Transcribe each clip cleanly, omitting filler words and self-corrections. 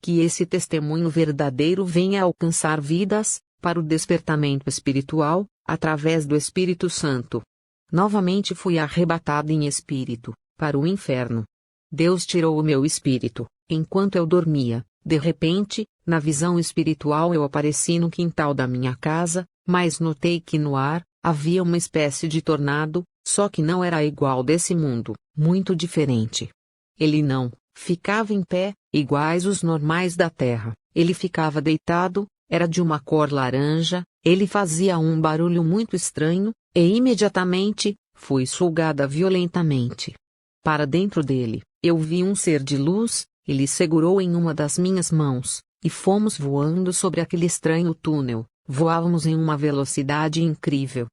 que esse testemunho verdadeiro venha a alcançar vidas, para o despertamento espiritual, através do Espírito Santo. Novamente fui arrebatado em espírito, para o inferno. Deus tirou o meu espírito, enquanto eu dormia. De repente, na visão espiritual eu apareci no quintal da minha casa, mas notei que no ar, havia uma espécie de tornado, só que não era igual desse mundo, muito diferente. Ele não ficava em pé, iguais os normais da terra, ele ficava deitado, era de uma cor laranja, ele fazia um barulho muito estranho, e imediatamente, fui sugada violentamente. Para dentro dele, eu vi um ser de luz, ele segurou em uma das minhas mãos, e fomos voando sobre aquele estranho túnel, voávamos em uma velocidade incrível.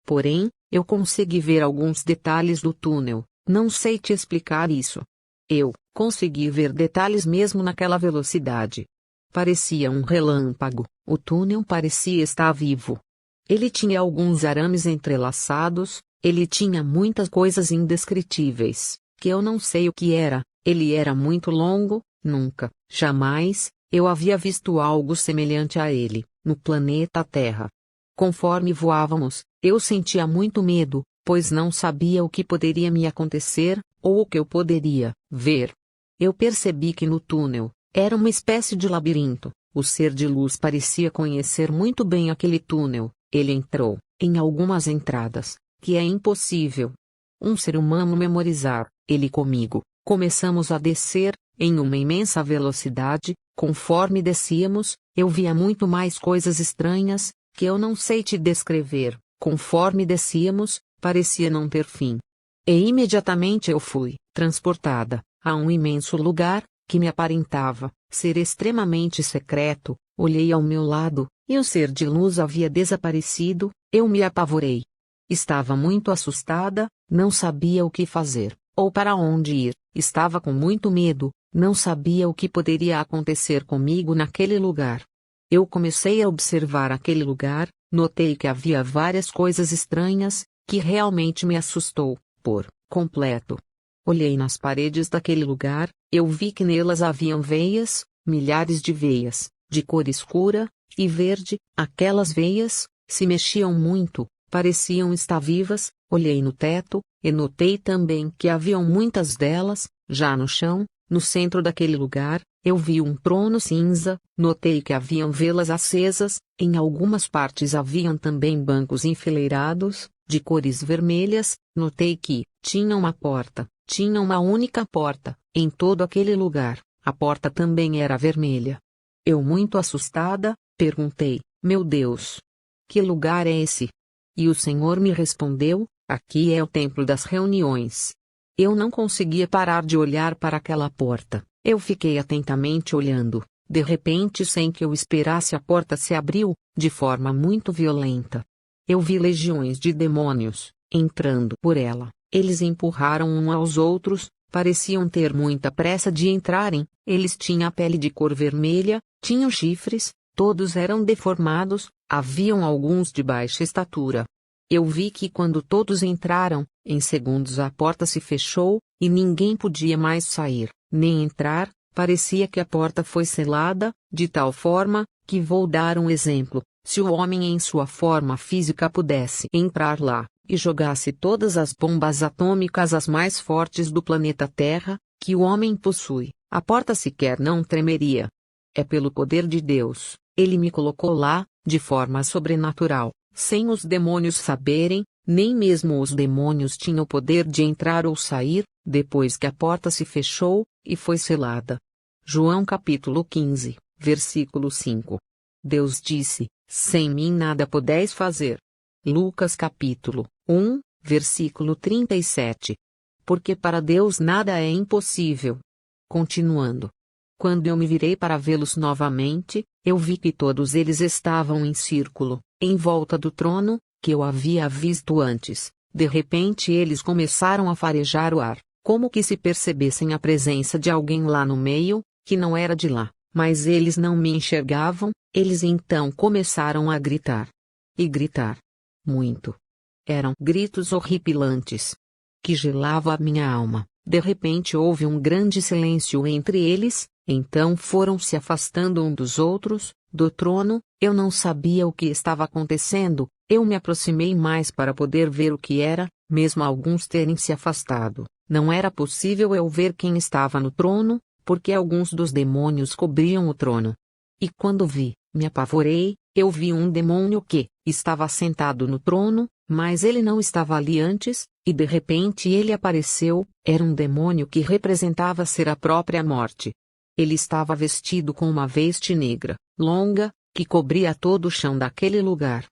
Porém, eu consegui ver alguns detalhes do túnel, não sei te explicar isso. Eu consegui ver detalhes mesmo naquela velocidade. Parecia um relâmpago, o túnel parecia estar vivo. Ele tinha alguns arames entrelaçados, ele tinha muitas coisas indescritíveis, que eu não sei o que era, ele era muito longo, nunca, jamais, eu havia visto algo semelhante a ele, no planeta Terra. Conforme voávamos, eu sentia muito medo, pois não sabia o que poderia me acontecer, ou o que eu poderia ver. Eu percebi que no túnel, era uma espécie de labirinto, o ser de luz parecia conhecer muito bem aquele túnel, ele entrou, em algumas entradas, que é impossível um ser humano memorizar, ele comigo, começamos a descer, em uma imensa velocidade, conforme descíamos, eu via muito mais coisas estranhas, que eu não sei te descrever, conforme descíamos, parecia não ter fim. E imediatamente eu fui transportada a um imenso lugar, que me aparentava ser extremamente secreto. Olhei ao meu lado, e o ser de luz havia desaparecido, eu me apavorei. Estava muito assustada, não sabia o que fazer, ou para onde ir, estava com muito medo, não sabia o que poderia acontecer comigo naquele lugar. Eu comecei a observar aquele lugar, notei que havia várias coisas estranhas, que realmente me assustou, por completo. Olhei nas paredes daquele lugar, eu vi que nelas haviam veias, milhares de veias, de cor escura e verde, aquelas veias se mexiam muito, pareciam estar vivas. Olhei no teto, e notei também que haviam muitas delas, já no chão, no centro daquele lugar, eu vi um trono cinza, notei que haviam velas acesas, em algumas partes haviam também bancos enfileirados, de cores vermelhas, notei que tinha uma porta, tinha uma única porta, em todo aquele lugar, a porta também era vermelha. Eu muito assustada, perguntei, meu Deus, que lugar é esse? E o Senhor me respondeu, aqui é o templo das reuniões. Eu não conseguia parar de olhar para aquela porta, eu fiquei atentamente olhando, de repente sem que eu esperasse a porta se abriu, de forma muito violenta. Eu vi legiões de demônios, entrando por ela, eles empurraram uns aos outros, pareciam ter muita pressa de entrarem, eles tinham a pele de cor vermelha, tinham chifres, todos eram deformados, haviam alguns de baixa estatura. Eu vi que quando todos entraram, em segundos a porta se fechou, e ninguém podia mais sair, nem entrar, parecia que a porta foi selada, de tal forma, que vou dar um exemplo, se o homem em sua forma física pudesse entrar lá, e jogasse todas as bombas atômicas as mais fortes do planeta Terra, que o homem possui, a porta sequer não tremeria. É pelo poder de Deus, ele me colocou lá, de forma sobrenatural, sem os demônios saberem, nem mesmo os demônios tinham o poder de entrar ou sair, depois que a porta se fechou, e foi selada. João capítulo 15, versículo 5. Deus disse, sem mim nada podeis fazer. Lucas capítulo 1, versículo 37. Porque para Deus nada é impossível. Continuando. Quando eu me virei para vê-los novamente, eu vi que todos eles estavam em círculo, em volta do trono, que eu havia visto antes. De repente eles começaram a farejar o ar, como que se percebessem a presença de alguém lá no meio, que não era de lá, mas eles não me enxergavam, eles então começaram a gritar. E gritar. Muito. Eram gritos horripilantes. Que gelava a minha alma. De repente houve um grande silêncio entre eles, Então foram se afastando um dos outros, do trono. Eu não sabia o que estava acontecendo. Eu me aproximei mais para poder ver o que era, mesmo alguns terem se afastado. Não era possível eu ver quem estava no trono, porque alguns dos demônios cobriam o trono. E quando vi, me apavorei. Eu vi um demônio que estava sentado no trono, mas ele não estava ali antes, e de repente ele apareceu. Era um demônio que representava ser a própria morte. Ele estava vestido com uma veste negra, longa, que cobria todo o chão daquele lugar.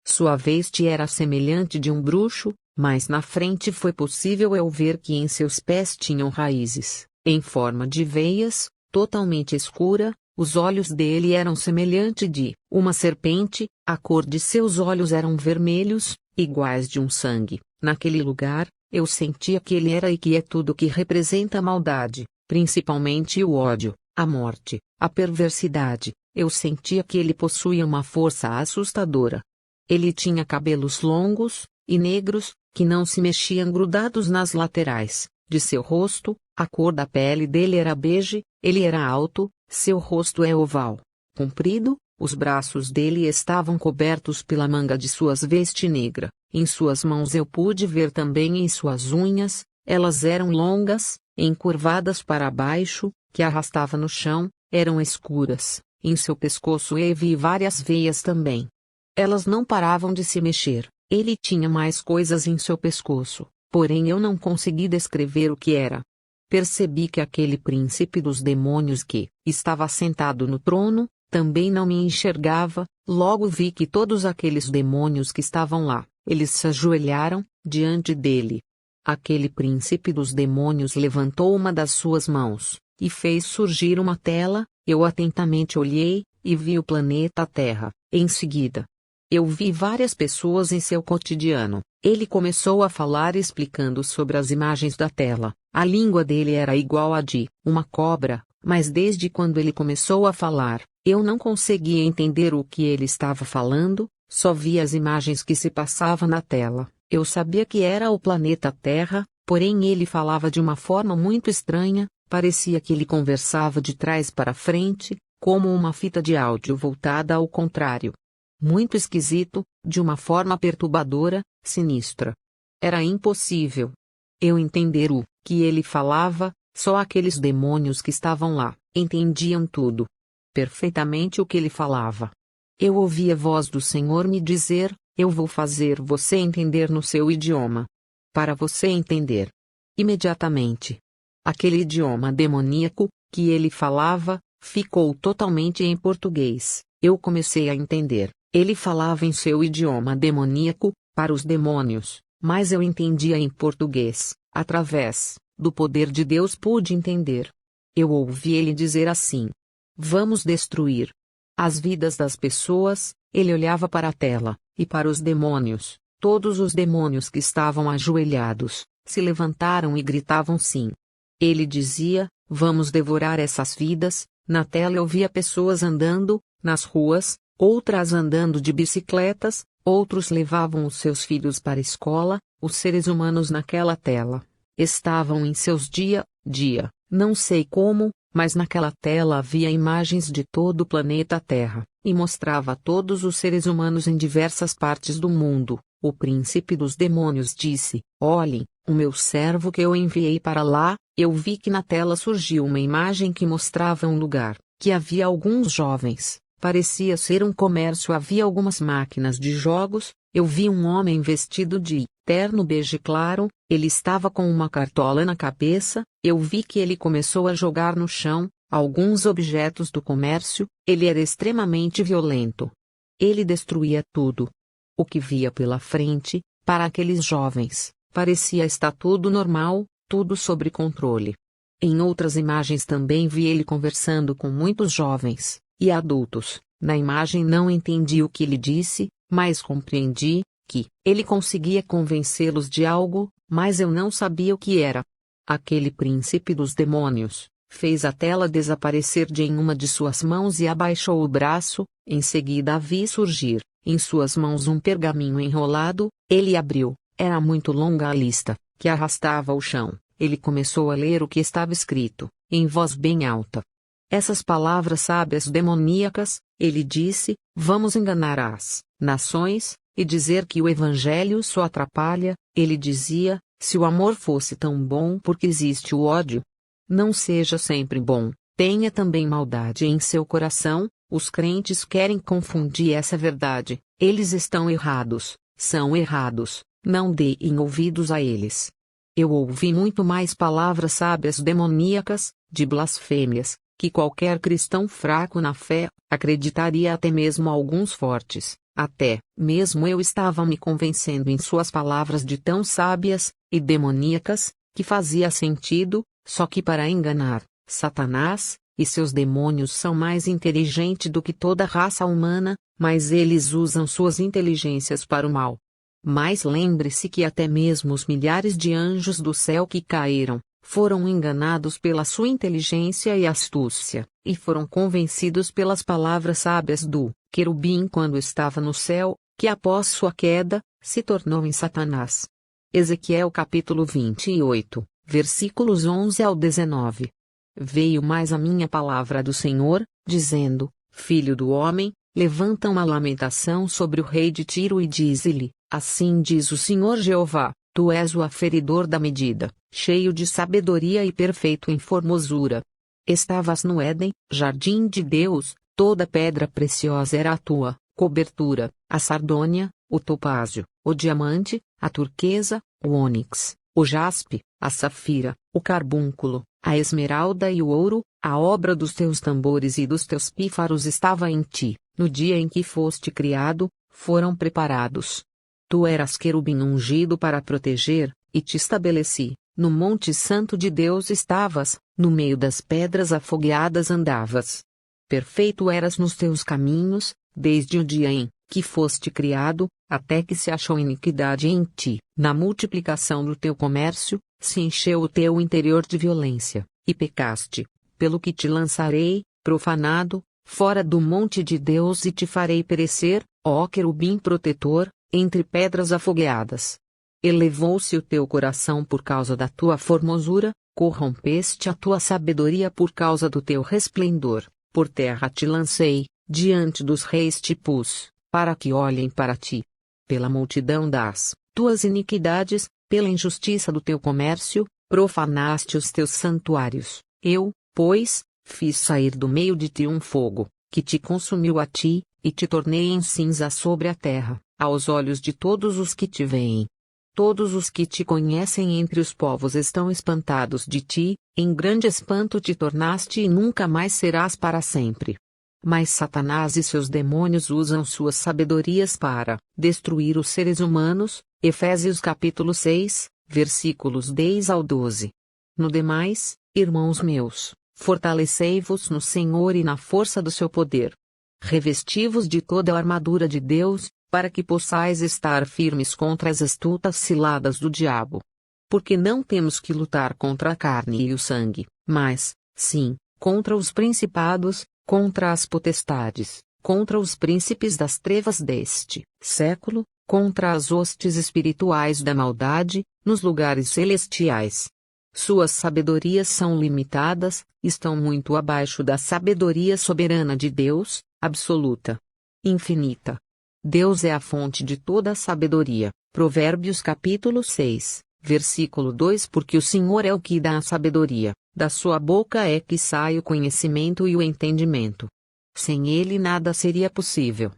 Sua veste era semelhante de um bruxo, mas na frente foi possível eu ver que em seus pés tinham raízes, em forma de veias, totalmente escura. Os olhos dele eram semelhantes de uma serpente, a cor de seus olhos eram vermelhos, iguais de um sangue. Naquele lugar, eu sentia que ele era e que é tudo que representa a maldade, principalmente o ódio, a morte, a perversidade. Eu sentia que ele possuía uma força assustadora. Ele tinha cabelos longos e negros, que não se mexiam grudados nas laterais de seu rosto. A cor da pele dele era bege. Ele era alto. Seu rosto é oval, comprido, os braços dele estavam cobertos pela manga de suas vestes negra. Em suas mãos eu pude ver também em suas unhas, elas eram longas, encurvadas para baixo, que arrastava no chão, eram escuras. Em seu pescoço eu vi várias veias também. Elas não paravam de se mexer. Ele tinha mais coisas em seu pescoço, porém eu não consegui descrever o que era. Percebi que aquele príncipe dos demônios que estava sentado no trono, também não me enxergava. Logo vi que todos aqueles demônios que estavam lá, eles se ajoelharam diante dele. Aquele príncipe dos demônios levantou uma das suas mãos, e fez surgir uma tela. Eu atentamente olhei, e vi o planeta Terra. Em seguida, eu vi várias pessoas em seu cotidiano. Ele começou a falar explicando sobre as imagens da tela. A língua dele era igual à de uma cobra, mas desde quando ele começou a falar, eu não conseguia entender o que ele estava falando, só via as imagens que se passavam na tela. Eu sabia que era o planeta Terra, porém ele falava de uma forma muito estranha, parecia que ele conversava de trás para frente, como uma fita de áudio voltada ao contrário. Muito esquisito, de uma forma perturbadora, sinistra. Era impossível eu entender o que ele falava. Só aqueles demônios que estavam lá entendiam tudo perfeitamente o que ele falava. Eu ouvi a voz do Senhor me dizer: eu vou fazer você entender no seu idioma. Para você entender. Imediatamente, aquele idioma demoníaco que ele falava ficou totalmente em português. Eu comecei a entender. Ele falava em seu idioma demoníaco, para os demônios, mas eu entendia em português. Através do poder de Deus pude entender. Eu ouvi ele dizer assim: vamos destruir as vidas das pessoas. Ele olhava para a tela, e para os demônios. Todos os demônios que estavam ajoelhados, se levantaram e gritavam sim. Ele dizia: vamos devorar essas vidas. Na tela eu via pessoas andando nas ruas, outras andando de bicicletas, outros levavam os seus filhos para a escola. Os seres humanos naquela tela estavam em seus dia a dia, não sei como, mas naquela tela havia imagens de todo o planeta Terra, e mostrava todos os seres humanos em diversas partes do mundo. O príncipe dos demônios disse: olhem, o meu servo que eu enviei para lá. Eu vi que na tela surgiu uma imagem que mostrava um lugar, que havia alguns jovens. Parecia ser um comércio, havia algumas máquinas de jogos. Eu vi um homem vestido de terno bege claro, ele estava com uma cartola na cabeça. Eu vi que ele começou a jogar no chão alguns objetos do comércio. Ele era extremamente violento. Ele destruía tudo o que via pela frente. Para aqueles jovens, parecia estar tudo normal, tudo sob controle. Em outras imagens também vi ele conversando com muitos jovens e adultos. Na imagem não entendi o que ele disse, mas compreendi que ele conseguia convencê-los de algo, mas eu não sabia o que era. Aquele príncipe dos demônios fez a tela desaparecer em uma de suas mãos e abaixou o braço. Em seguida vi surgir em suas mãos um pergaminho enrolado. Ele abriu. Era muito longa a lista, que arrastava o chão. Ele começou a ler o que estava escrito, em voz bem alta. essas palavras sábias demoníacas, ele disse: vamos enganar as nações, e dizer que o evangelho só atrapalha. Ele dizia: se o amor fosse tão bom, por que existe o ódio? Não seja sempre bom, tenha também maldade em seu coração. Os crentes querem confundir essa verdade. Eles estão errados, são errados, não deem ouvidos a eles. Eu ouvi muito mais palavras sábias demoníacas, de blasfêmias, que qualquer cristão fraco na fé acreditaria, até mesmo alguns fortes. Até mesmo eu estava me convencendo em suas palavras de tão sábias e demoníacas, que fazia sentido, só que para enganar. Satanás e seus demônios são mais inteligentes do que toda a raça humana, mas eles usam suas inteligências para o mal. Mas lembre-se que até mesmo os milhares de anjos do céu que caíram, foram enganados pela sua inteligência e astúcia, e foram convencidos pelas palavras sábias do querubim quando estava no céu, que após sua queda, se tornou em Satanás. Ezequiel capítulo 28, versículos 11 ao 19. Veio mais a minha palavra do Senhor, dizendo: Filho do homem, levanta uma lamentação sobre o rei de Tiro e dize-lhe: assim diz o Senhor Jeová, tu és o aferidor da medida, cheio de sabedoria e perfeito em formosura. Estavas no Éden, jardim de Deus, toda pedra preciosa era a tua cobertura, a sardônia, o topázio, o diamante, a turquesa, o ônix, o jaspe, a safira, o carbúnculo, a esmeralda e o ouro. A obra dos teus tambores e dos teus pífaros estava em ti, no dia em que foste criado, foram preparados. Tu eras querubim ungido para proteger, e te estabeleci, no monte santo de Deus estavas, no meio das pedras afogueadas andavas. Perfeito eras nos teus caminhos, desde o dia em que foste criado, até que se achou iniquidade em ti. Na multiplicação do teu comércio, se encheu o teu interior de violência, e pecaste, pelo que te lançarei, profanado, fora do monte de Deus e te farei perecer, ó querubim protetor, entre pedras afogueadas. Elevou-se o teu coração por causa da tua formosura, corrompeste a tua sabedoria por causa do teu resplendor, por terra te lancei, diante dos reis te pus, para que olhem para ti. Pela multidão das tuas iniquidades, pela injustiça do teu comércio, profanaste os teus santuários. Eu, pois, fiz sair do meio de ti um fogo, que te consumiu a ti, e te tornei em cinza sobre a terra, aos olhos de todos os que te veem. Todos os que te conhecem entre os povos estão espantados de ti, em grande espanto te tornaste e nunca mais serás para sempre. Mas Satanás e seus demônios usam suas sabedorias para destruir os seres humanos. Efésios capítulo 6, versículos 10 ao 12. No demais, irmãos meus, fortalecei-vos no Senhor e na força do seu poder. Revesti-vos de toda a armadura de Deus, para que possais estar firmes contra as astutas ciladas do diabo. Porque não temos que lutar contra a carne e o sangue, mas, sim, contra os principados, contra as potestades, contra os príncipes das trevas deste século, contra as hostes espirituais da maldade, nos lugares celestiais. Suas sabedorias são limitadas, estão muito abaixo da sabedoria soberana de Deus, absoluta, infinita. Deus é a fonte de toda a sabedoria. Provérbios capítulo 6, versículo 2. Porque o Senhor é o que dá a sabedoria, da sua boca é que sai o conhecimento e o entendimento. Sem ele nada seria possível.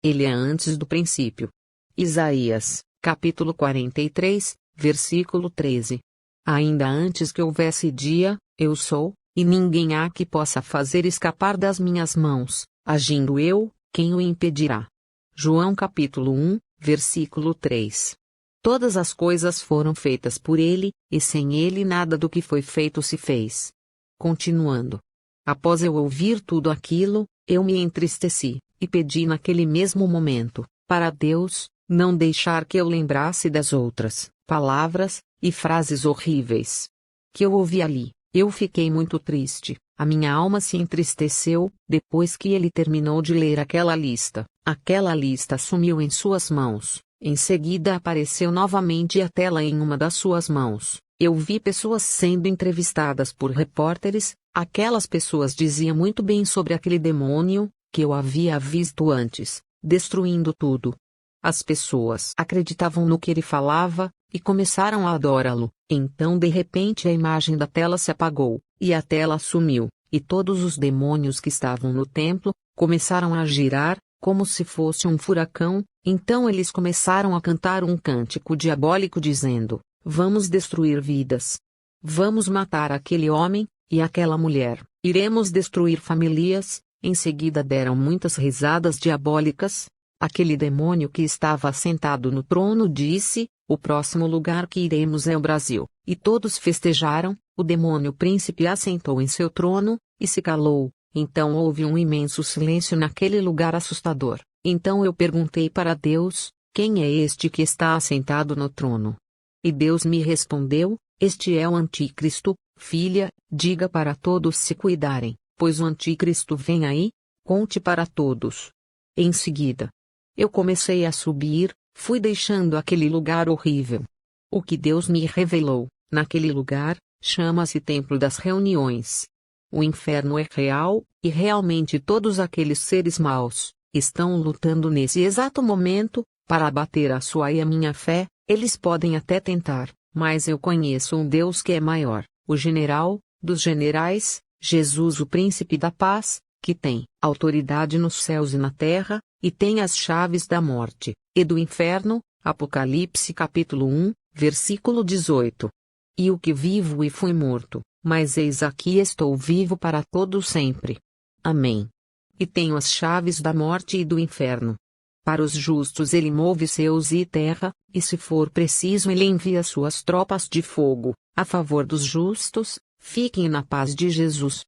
Ele é antes do princípio. Isaías, capítulo 43, versículo 13. Ainda antes que houvesse dia, eu sou, e ninguém há que possa fazer escapar das minhas mãos. Agindo eu, quem o impedirá? João capítulo 1, versículo 3. Todas as coisas foram feitas por ele, e sem ele nada do que foi feito se fez. Continuando. Após eu ouvir tudo aquilo, eu me entristeci, e pedi naquele mesmo momento, para Deus, não deixar que eu lembrasse das outras palavras e frases horríveis que eu ouvi ali. Eu fiquei muito triste, a minha alma se entristeceu. Depois que ele terminou de ler aquela lista sumiu em suas mãos. Em seguida apareceu novamente a tela em uma das suas mãos. Eu vi pessoas sendo entrevistadas por repórteres, Aquelas pessoas diziam muito bem sobre aquele demônio, que eu havia visto antes, destruindo tudo. As pessoas acreditavam no que ele falava, e começaram a adorá-lo. Então de repente a imagem da tela se apagou, e a tela sumiu, e todos os demônios que estavam no templo, começaram a girar, como se fosse um furacão. Então eles começaram a cantar um cântico diabólico dizendo: vamos destruir vidas. Vamos matar aquele homem, e aquela mulher. Iremos destruir famílias. Em seguida deram muitas risadas diabólicas. Aquele demônio que estava assentado no trono disse: o próximo lugar que iremos é o Brasil. E todos festejaram. O demônio príncipe assentou em seu trono, e se calou. Então houve um imenso silêncio naquele lugar assustador. Então eu perguntei para Deus: quem é este que está assentado no trono? E Deus me respondeu: este é o Anticristo. Filha, diga para todos se cuidarem, pois o Anticristo vem aí. Conte para todos. Em seguida, eu comecei a subir, fui deixando aquele lugar horrível. O que Deus me revelou, naquele lugar, chama-se Templo das Reuniões. O inferno é real, e realmente todos aqueles seres maus estão lutando nesse exato momento para abater a sua e a minha fé. Eles podem até tentar, mas eu conheço um Deus que é maior, o general dos generais, Jesus, o príncipe da paz, que tem autoridade nos céus e na terra, e tem as chaves da morte e do inferno. Apocalipse capítulo 1, versículo 18. E o que vivo e fui morto, mas eis aqui estou vivo para todo sempre. Amém. E tenho as chaves da morte e do inferno. Para os justos ele move céus e terra, e se for preciso ele envia suas tropas de fogo, a favor dos justos. Fiquem na paz de Jesus.